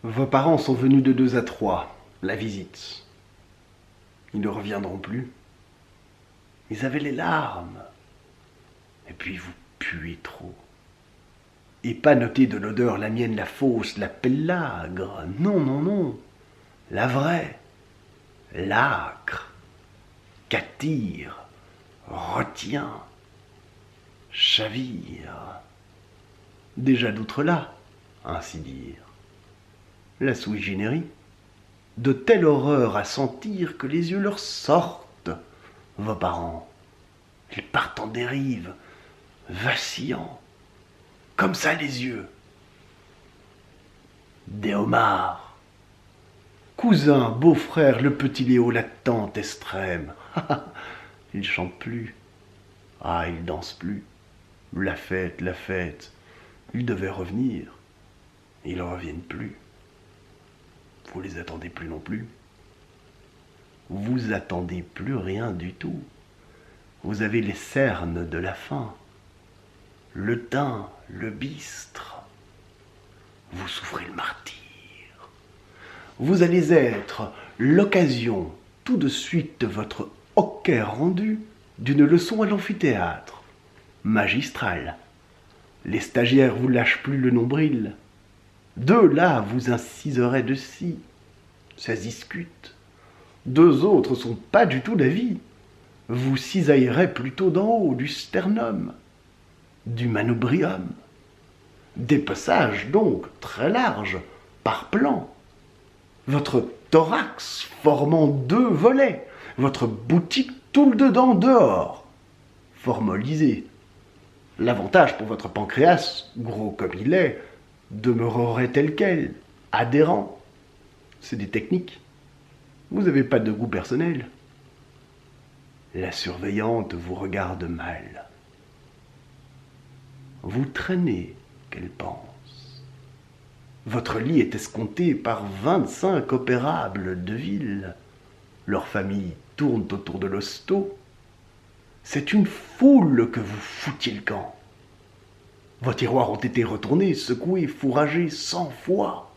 Vos parents sont venus de 2 à 3, la visite. Ils ne reviendront plus. Ils avaient les larmes. Et puis vous puez trop. Et pas noter de l'odeur la mienne, la fausse, la pellagre. Non, non, non. La vraie. L'âcre. Qu'attire. Retient. Chavire. Déjà d'outre-là, ainsi dire. La sui generis. De telle horreur à sentir que les yeux leur sortent, vos parents. Ils partent en dérive, vacillants, comme ça les yeux. Des homards. Cousin, beau-frère, le petit Léo, la tante extrême. Ils chantent plus. Ah, ils dansent plus. La fête, la fête. Ils devaient revenir. Ils ne reviennent plus. Vous les attendez plus non plus. Vous attendez plus rien du tout. Vous avez les cernes de la faim, le teint, le bistre. Vous souffrez le martyre. Vous allez être l'occasion tout de suite de votre hoquet rendu d'une leçon à l'amphithéâtre, magistrale. Les stagiaires vous lâchent plus le nombril. Deux là vous inciseraient de scie. Ça se discute. Deux autres sont pas du tout d'avis. Vous cisaillerez plutôt d'en haut du sternum, du manubrium. Des passages donc très larges, par plan. Votre thorax formant 2 volets, votre boutique tout le dedans dehors. Formalisé. L'avantage pour votre pancréas, gros comme il est, demeurerait tel quel, adhérent. C'est des techniques. Vous n'avez pas de goût personnel. La surveillante vous regarde mal. Vous traînez, qu'elle pense. Votre lit est escompté par 25 opérables de ville. Leurs familles tournent autour de l'hosto. C'est une foule que vous foutiez le camp. Vos tiroirs ont été retournés, secoués, fourragés 100 fois.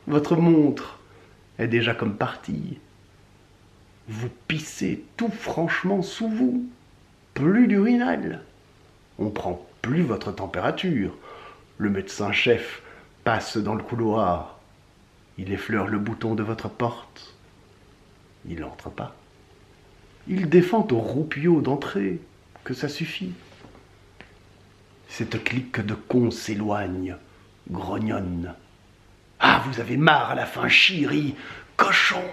Votre montre est déjà comme partie. Vous pissez tout franchement sous vous. Plus d'urinal. On prend plus votre température. Le médecin-chef passe dans le couloir. Il effleure le bouton de votre porte. Il n'entre pas. Il défend au roupillot d'entrée que ça suffit. Cette clique de cons s'éloigne, grognonne. Ah, vous avez marre à la fin, chiri, cochon,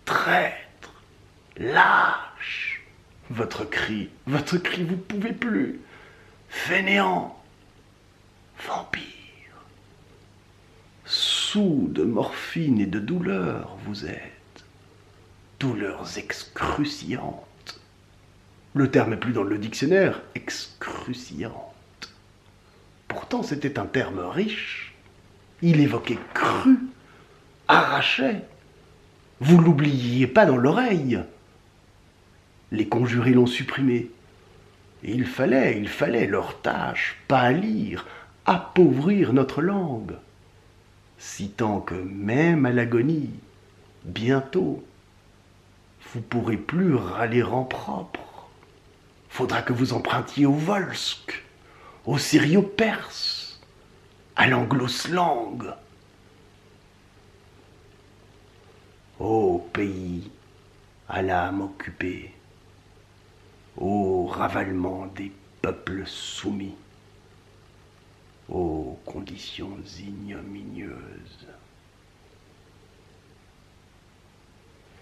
traître, lâche. Votre cri, vous pouvez plus. Fainéant, vampire. Sous de morphine et de douleur, vous êtes. Douleurs excruciantes. Le terme est plus dans le dictionnaire, excruciante. Pourtant, c'était un terme riche. Il évoquait cru, arrachait. Vous l'oubliez pas dans l'oreille. Les conjurés l'ont supprimé. Et il fallait leur tâche, pâlir, appauvrir notre langue. Si tant que même à l'agonie, bientôt, vous pourrez plus râler en propre. Faudra que vous empruntiez au Volsque, au syrio-perse, à l'anglo-slang. Ô pays à l'âme occupée, ô ravalement des peuples soumis, ô conditions ignominieuses.